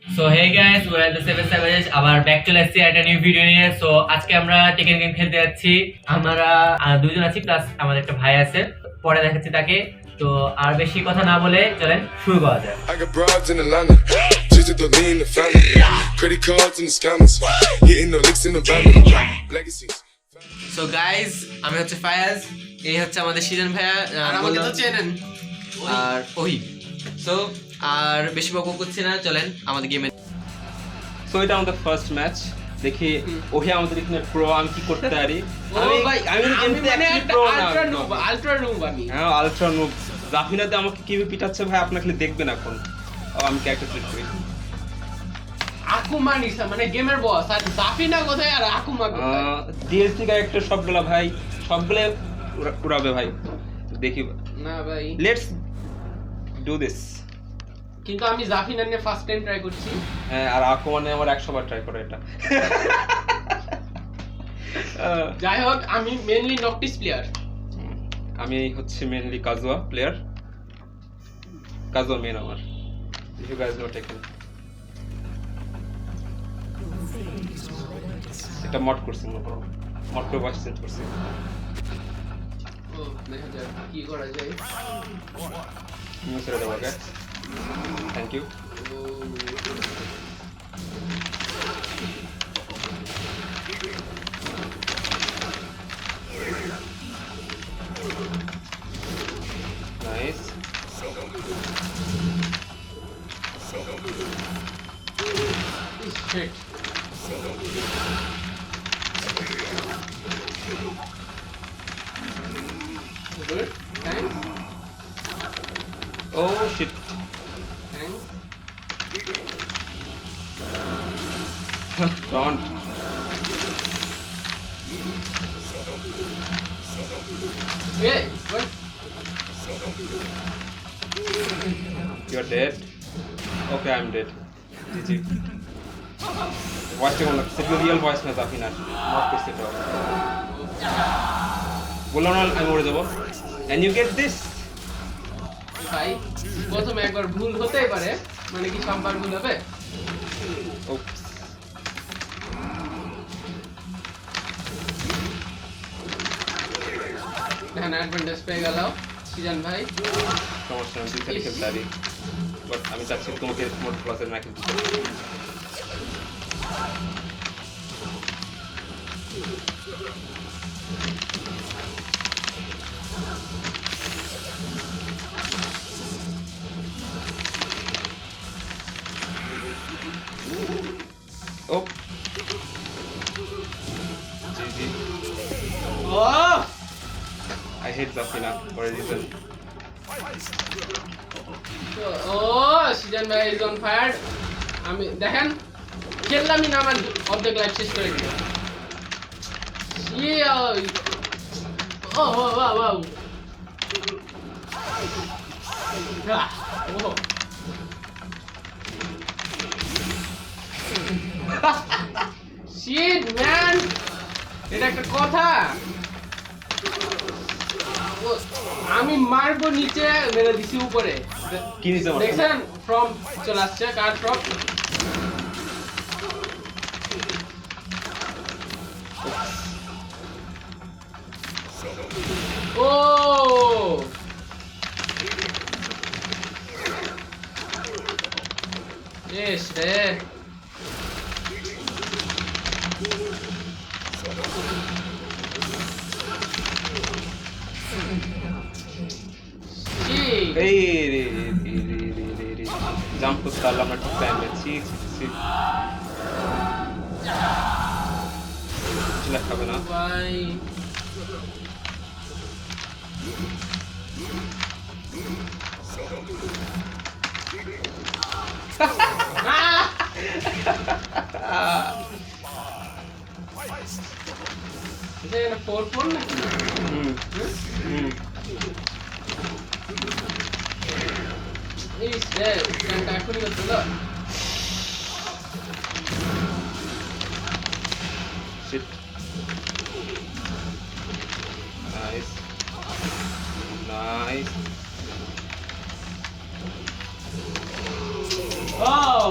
So hey guys, ওরা the seven savages আবার back চলে আসছি একটা নিউ ভিডিও নিয়ে। সো আজকে আমরা টেকেন গেম খেলতে যাচ্ছি। আমরা দুইজন আছি, প্লাস আমাদের একটা ভাই আছে, পরে দেখাচ্ছি তাকে। তো আর বেশি কথা না বলে চলেন শুরু করা যাক। I got broads in Atlanta, just to me in the family. Credit cards and the scammers, hitting the licks in the van. Legacies. So guys, আমি হচ্ছে ফায়াজ, এই হচ্ছে আমাদের সিজন ভাইয়া, আর আমাকে তো চেনেন, আর ওহি। সো আর বেশি বকবক করছি না, চলেন আমাদের গেমে। সো এটা আমাদের ফার্স্ট ম্যাচ, দেখি ওহি আমাদের এখানে প্রো, আমি কি করতে পারি। আমি আলট্রা নুব আমি। হ্যাঁ, আলট্রা নুব। জাফিনাতে আমাকে কিভাবে পিটাচ্ছে ভাই, আপনাকে দেখবেন এখন। আমি ক্যারেক্টার সিলেক্ট করি। আকুমা নিসা মানে গেমের বস, আর জাফিনা কোথায় আর আকুমা কোথায়? ডিএলসি ক্যারেক্টার সবগুলা ভাই, সবগুলা উড়াবে ভাই, দেখি। না ভাই, লেটস ডু দিস। কিন্তু আমি জাফিনা নিয়ে ফার্স্ট টাইম ট্রাই করছি। হ্যাঁ, আর আকুমানে আমার 100 বার ট্রাই করে এটা। যাই হোক, আমি মেইনলি নকটিস প্লেয়ার। আমি হচ্ছে mainly Kazuya player. Kazuya main আমার। You guys know Tekken. এটা মড করছি, মড করে ভয়েস চেঞ্জ করছি। ও দেখা যাক কি করা যায়। নিউ ছেড়ে দেবো, okay? Thank you. Nice. Shit. Good. Thanks. Oh shit. Thanks. Don't. Hey, what? You're dead. Okay, I'm dead. GG. Voice কেমন লাগছে? রিয়েল ভয়েস না জাফিনার। মড করছে তো। বললাম না আমি মরে যাবো। And you get this. ভাই, প্রথমে একবার ভুল হতেই পারে, মানে কি সববার ভুল হবে? Oops. দেখেন অ্যাডভান্টেজ পেয়ে গেল সিজন ভাই। সমস্যা নেই, তুই খালি খেলতে পারি। বাট আমি চাচ্ছি তোমাকে মোট ক্লাসের না খেলতে। Oh. GG. Oh! I hate Zafina for a reason. ও সিজন ভাই ইজ অন ফায়ার। আমি দেখেন খেললামই না, আমার অর্ধেক লাইফ শেষ করে দিল। ও ও ওয়াও ওয়াও। ও শিট ম্যান, এটা একটা কথা। আমি মারবো নিচে, মেরে দিছি উপরে। কি নিচে মারছো? দেখছেন ফ্রম চলে আসছে, কার ফ্রম? ও এস রে, এই রে জাম্প করতে পারলাম না ঠিক টাইমে। ছি খাবে না ভাই। এটা 4-4 নাকি? এই রে, এটা এখনই করতে দাও। Shit. Nice. Nice. Oh!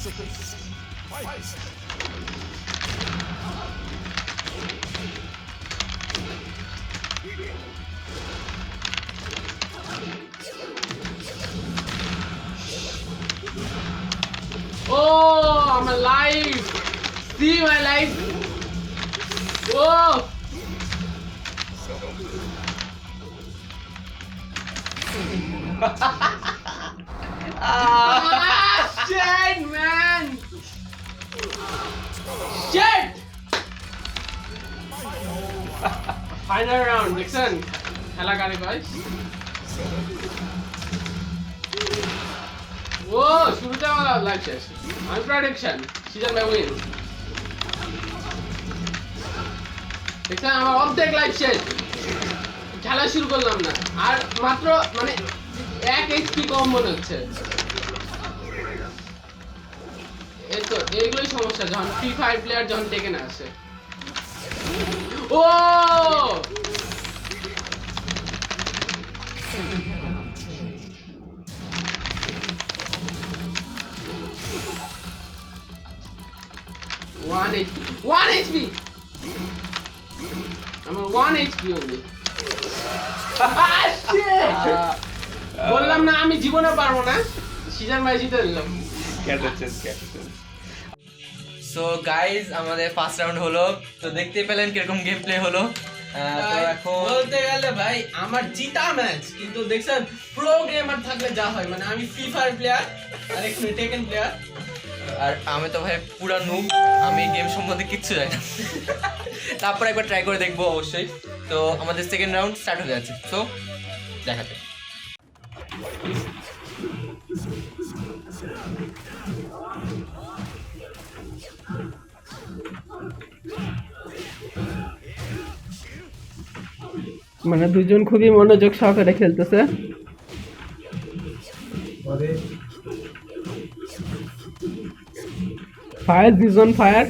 Oh, I'm alive. See my life. Whoa. Shit, man. Shit. Final round, Dixon. খেলা কারে কয়? ও শুরুতে আমার লাইফ শেষ। আমি প্রেডিকশন সিজন বাই উইন। দেখছেন আমার অর্ধেক লাইফ শেষ। খেলা শুরু করলাম না আর মাত্র মানে 1 এইচপি কম মনে হচ্ছে। এই তো এইগুলোই সমস্যা যখন ফ্রি ফায়ার প্লেয়ার যখন টেকেন আসে। ও One HP. I'm on 1 HP only. বললাম না আমি জীবনে পারবো না সিজন বাই জিতে দিলাম সো গাইজ আমাদের ফার্স্ট রাউন্ড হলো তো দেখতেই পেলেন কিরকম গেম প্লে হলো তো এখন বলতে গেলে ভাই আমার জিতা ম্যাচ কিন্তু দেখছেন প্রো গেমার থাকলে যা হয় মানে আমি ফ্রি ফায়ার প্লেয়ার আর একটু টেকেন প্লেয়ার আর আমি তো ভাই পুরা নুব আমি গেম সম্বন্ধে কিচ্ছু জানি না তারপর একবার ট্রাই করে দেখবো অবশ্যই তো আমাদের সেকেন্ড রাউন্ড স্টার্ট হয়ে যাচ্ছে সো দেখা যাক মানে দুজন খুবই মনোযোগ সহকারে খেলতেছে Fire is on fire.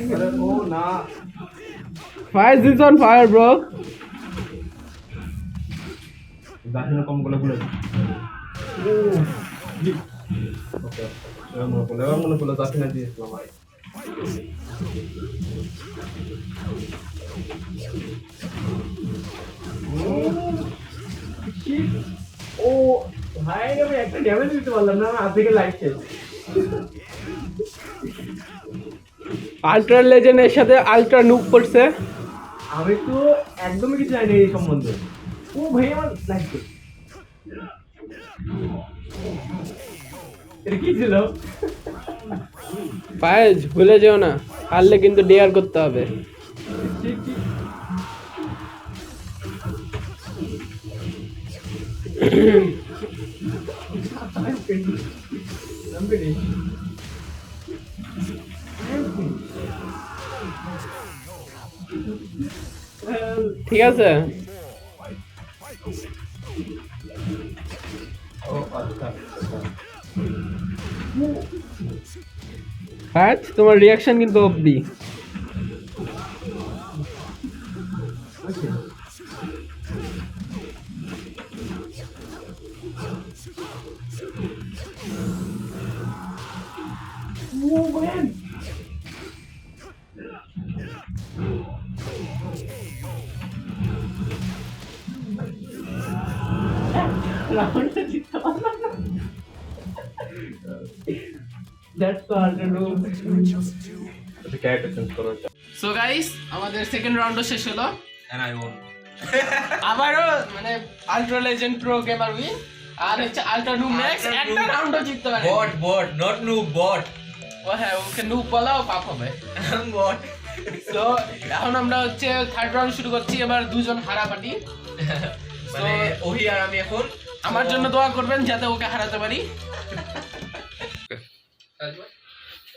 Fire is on fire, bro. ভাই আমি একটা ড্যামেজ দিতে পারলাম না আর থেকে লাইফ শেষ আল্ট্রা লেজেন্ডের সাথে আল্ট্রা নুব পড়ছে আমি তো একদমই কিছু জানি না এই সম্বন্ধে ও ভাই আমার লাইফ শেষ এটা কি ছিল পায়েজ ভুলে যেও না হারলে কিন্তু ডেয়ার করতে হবে ঠিক আছে তোমার রিয়াকশন কিন্তু অবধি সো গাইস আমাদের সেকেন্ড রাউন্ডও শেষ হলো আবারও মানে ultra legend pro gamer win আর হচ্ছে আল্ট্রা নুব ম্যাক্স একটা রাউন্ডও জিততে পারে বট নট নুব বট ও হ্যাঁ ওকে নুব বলাও পাপ হবে বট সো এখন আমরা হচ্ছে থার্ড রাউন্ড শুরু করছি এবার দুজন হারাপাটি মানে ওহি আর আমি এখন আমার জন্য দোয়া করবেন যাতে ওকে হারাতে পারি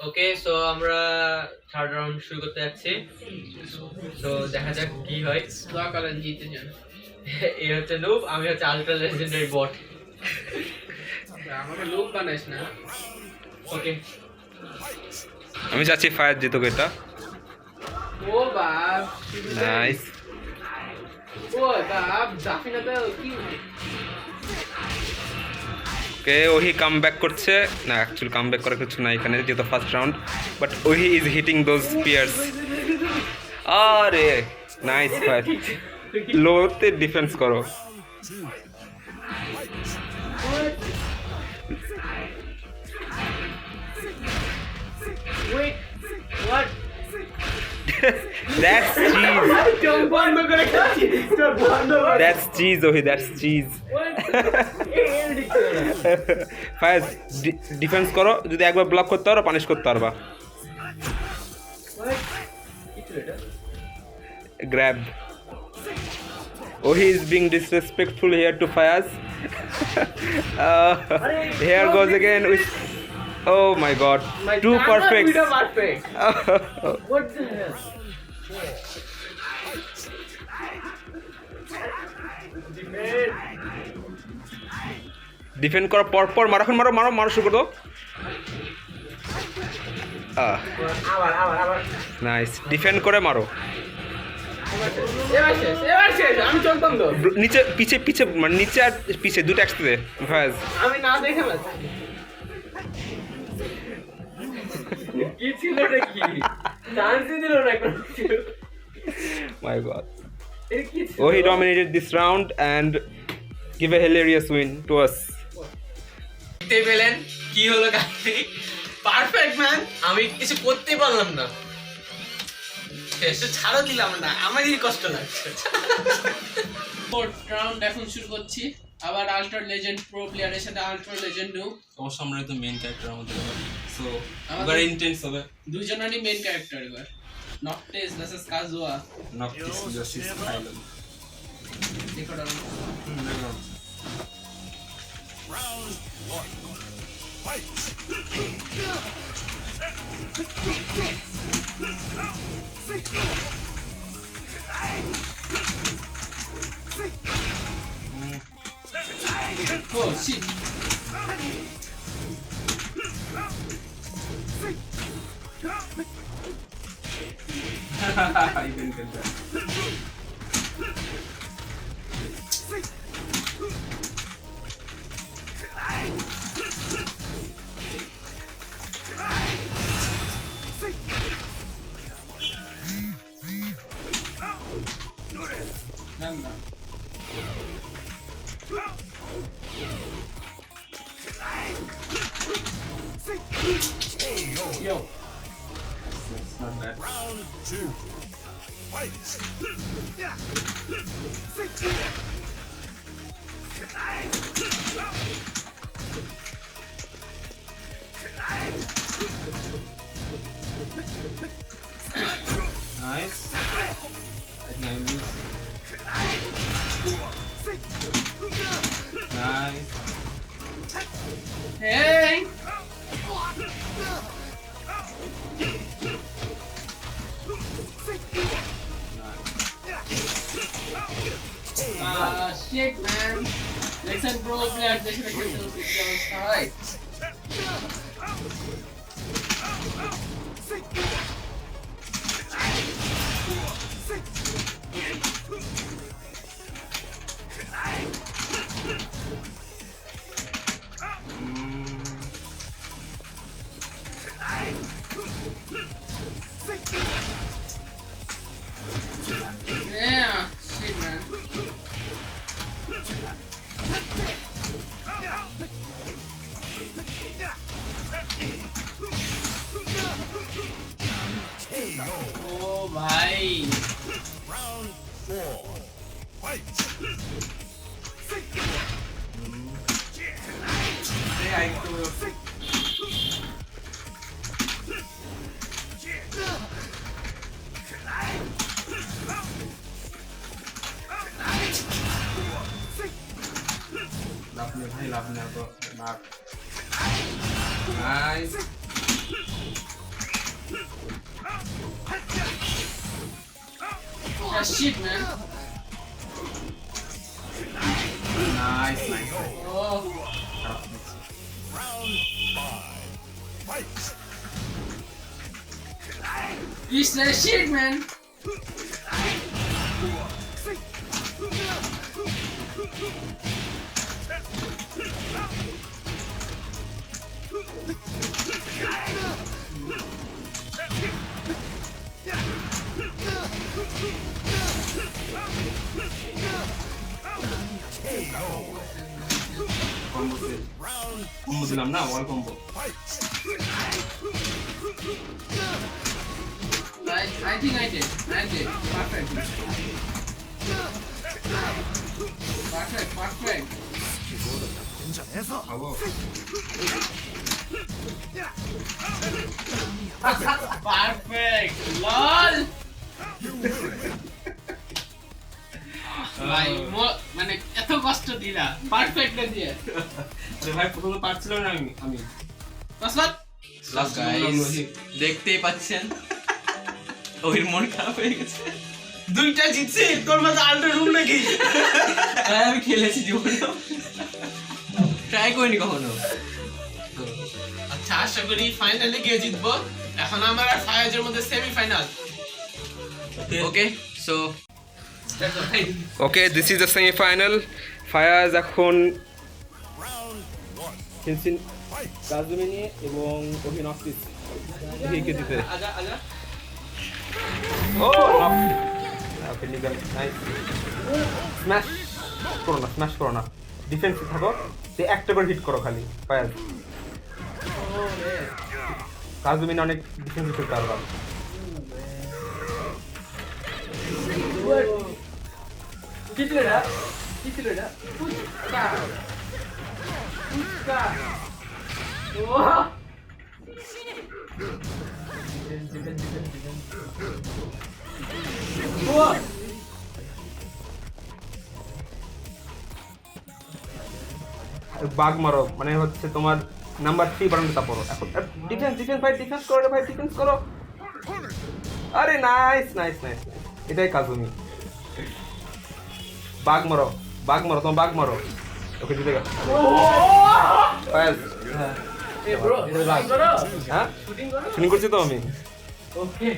ওকে সো আমরা থার্ড রাউন্ড শুরু করতে যাচ্ছি তো দেখা যাক কি হয় দোয়া করেন জিতে যান এই হচ্ছে নুব আমি হচ্ছে আল্ট্রা লেজেন্ডারি বট আমাকে লোক বানাইস না ওকে আমি চাচ্ছি ফায়ার জিতুক এটা ও বাপ নাইস ও বাপ জাফিনা তো কি ওকে ওহি কাম ব্যাক করছে না, অ্যাকচুয়ালি কাম ব্যাক করার কিছু না এখানে, যেহেতু ফার্স্ট রাউন্ড, বাট ওহি ইজ হিটিং দোজ স্পিয়ার্স। আরে নাইস ফাইট, লোতে ডিফেন্স করো। Wait, what? That's cheese. চোখ বন্ধ করে খাচ্ছি, চোখ বন্ধ করে। That's cheese, ওহি, that's cheese. ফায়াজ ডিফেন্স করো, যদি একবার ব্লক করতে পারো পানিশ করতে পারবা। গ্র্যাব। ওহি is being disrespectful here two Fayaz. Here goes again with, oh my god, too perfect. Perfect. What the hell? Defend করার পর পর মারো, এখন মারো মারো মারো, শুরু করো। আবার নাইস, ডিফেন্ড করে মারো। এবার শেষ আমি চোখ বন্ধ। নিচে পিছে পিছে মানে নিচে আর পিছে দুটো একসাথে ফায়াজ। আমি না দেখে না কি ছিল এটা, কি চান্সই দিল না কোনো কিছু। মাই গড, এটা কি ছিল? oh he dominated this round and give a hilarious win to us. দেখতে পেলেন কি হলো কাহিনী, পারফেক্ট ম্যান। আমি কিছু করতে পারলাম না, শেষে ছাড়ও দিলাম না, আমারই কষ্ট লাগছে। ফোর্থ রাউন্ড এখন শুরু করছি, আবার আল্ট্রা লেজেন্ড প্রো প্লেয়ারের সাথে আল্ট্রা লেজেন্ড নু। তোমার সামনে তো মেইন ক্যারেক্টার আমাদের, সো আমাদের- এবার ইন্টেন্স হবে। দুজনেরই মেইন ক্যারেক্টার এবার, Noctis versus Kazuya. Noctis justice final. দেখো ও শিট, না না yo It's not bad. Nice. Nice. hey shit man, listen bro player they should have taken the picture. Alright, yeah, shit man. Oh भाई Love me, hey, love me, bro. Mark. Nice. yeah, shit man. Nice, nice. Oh this is shit man. Combo দিলাম না, ওয়াল combo. I think I did. Perfect. খাবো। Perfect. LOL. ভাই মানে এত কষ্ট দিলা perfect দিয়ে আরে ভাই প্রথমে পারছিলাম না আমি বাসবাত গাইস দেখতেই পাচ্ছেন ওহির মন খারাপ হয়ে গেছে। দুইটা জিতছি তোর মাঝে আল্ট্রা রুম নাকি হ্যাঁ, আমি খেলেছি জীবনে, ট্রাই করিনি কখনো। আচ্ছা আশা করি ফাইনালে গিয়ে জিতবো। এখন আমার আর ফায়াজের মধ্যে semifinal. Okay so okay, this is the semifinal. Fayaz এখন খেলছেন রাজমিনী এবং অভিনক্তিস কে দিতে। আজা আজা ও ওকে, লিগাল নাইস। স্ম্যাশ করো না, স্ম্যাশ করো না, ডিফেন্সে থাকো, তে একটা করে হিট করো খালি। ফায়াজ রাজমিনী অনেক ডিফেন্সে খেলতে পারবা। বাগ মারো মানে হচ্ছে তোমার নাম্বার 3 বাটনটা পড়ো এখন। ডিফেন্স ডিফেন্স ভাই, ডিফেন্স করো রে ভাই, ডিফেন্স করো। আরে নাইস নাইস নাইস, এটাই কাজুমি। বাগ মারো, বাগ মারো, তোমার বাগ মারো। ওকে জিতে গেল ফায়াজ। হ্যাঁ শুটিং করছি তো আমি,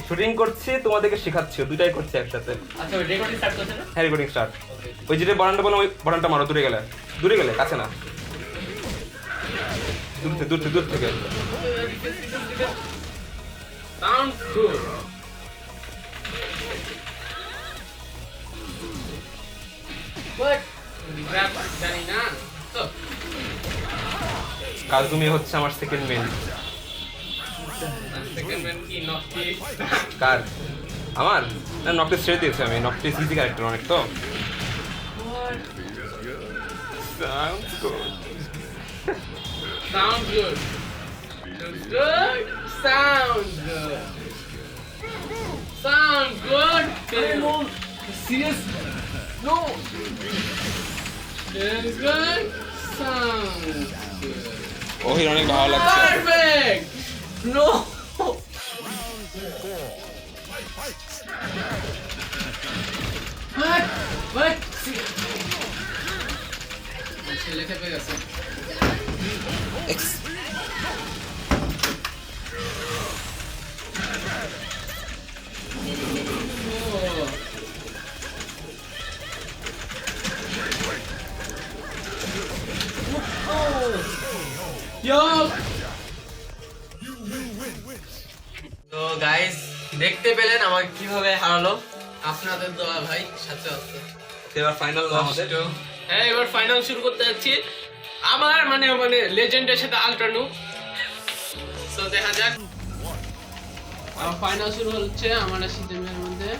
শুটিং করছি, তোমাদেরকে শেখাচ্ছি, দুইটাই করছি একসাথে। আচ্ছা রেকর্ডিং স্টার্ট করছে না? হ্যাঁ রেকর্ডিং স্টার্ট। ওই যেটা বাটনটা বলো, ওই বাটনটা মারো, দূরে গেলে, দূরে গেলে, কাছে না, দূর থেকে। Sound good. বাট ব্যাপার জানি না তো কাজুমি হচ্ছে আমার সেকেন্ড মেন। সেকেন্ড ম্যান কি নকটি কার? আমার না, নকটেস ছেড়ে দিয়েছি আমি। নকটেস ইজি ক্যারেক্টার অনেক তো। Sounds good. Sound good sound good sound good serious no Sounds good. Sounds good. ওহির অনেক ভালো লাগছে। Perfect. No. What? ছেলে খেপে গেছে। তো গাইস দেখতে পেলেন আমাকে কিভাবে হারালো। আপনাদের দোয়া ভাই সাথে আছে। এবার ফাইনাল আমাদের। হ্যাঁ এবার ফাইনাল শুরু করতে যাচ্ছি। আমার মানে লেজেন্ডের সাথে আল্ট্রানু। সো দেখা যাক। আর ফাইনাল শুরু হচ্ছে আমার সিস্টেমের মধ্যে।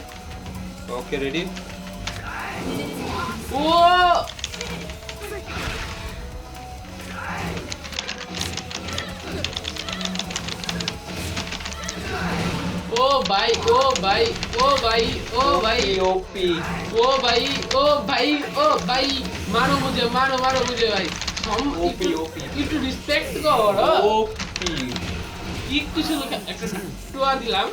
Okay ready. ও ओ भाई ओ भाई ओ भाई ओ भाई ওপি ओ भाई ओ भाई ओ भाई मारो मुझे भाई हम ओपी ओपी একটু রেসপেক্ট করো ওপি একটু শুধু একটা টুয়া দিলাম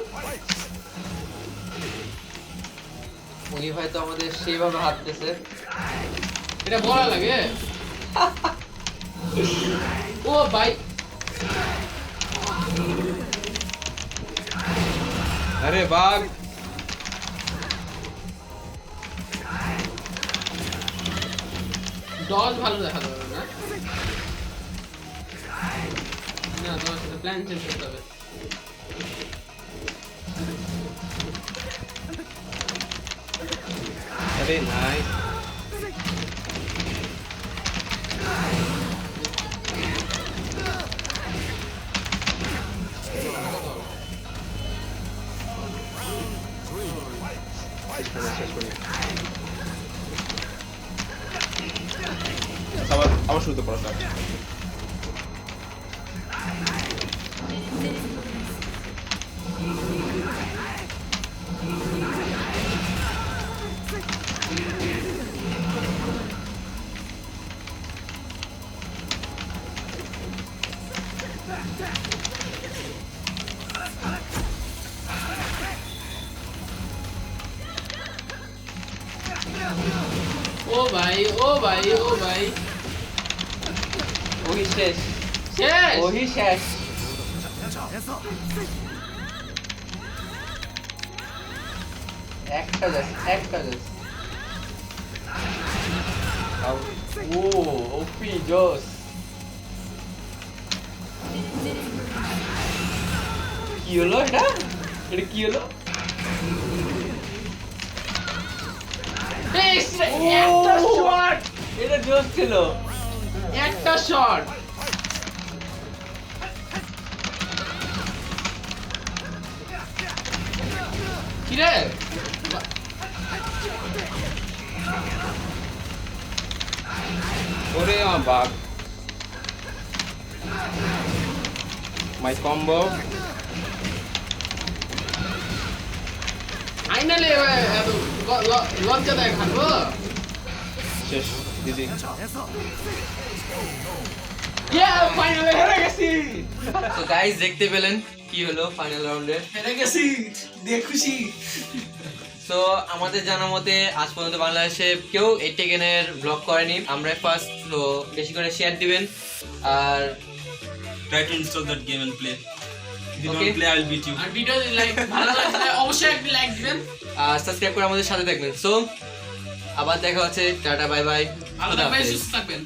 উনি ভাই তো আমাদের সেইভাবে হাঁটতেছে। এটা বলা লাগে ও ভাই আরে বাগ ডজ ভালো দেখা যাবে না না তোমার সাথে প্ল্যান চেঞ্জ করতে হবে আরে নাই শুরুতে করা যাক। ও ভাই ও ভাই ও ভাই ওহি শেষ, শেষ ওহি শেষ। একটা যাস, একটা যাস। ও ওপি জোস। কি হলো এটা? এটা কি হলো? একটা শট, এটা জোস ছিল। একটা শট। কি রে? ওরে আমার বাঘ, মাই কম্বো। ফাইনালি লজ্জা দেখাবো। শেষ দিদি। ফাইনালি হেরে গেছি। তো গাইস দেখতে পেলেন কি হলো ফাইনাল রাউন্ডে। হেরে গেছি, দিয়ে খুশি। তো আমাদের জানা মতে আজ পর্যন্ত বাংলাদেশে কেউ এই টেকেনের ব্লগ করেনি, আমরা ফার্স্ট। তো বেশি করে শেয়ার দিবেন আর Try to install that game and play. If you Okay. don't play, I'll beat you. আর ভিডিও লাইক ভালো লাগলে অবশ্যই একটা লাইক দিবেন। সাবস্ক্রাইব করে আমাদের সাথে থাকবেন। সো আবার দেখা হচ্ছে, টাটা বাই বাই, ভালো থাকবেন, সুস্থ থাকবেন।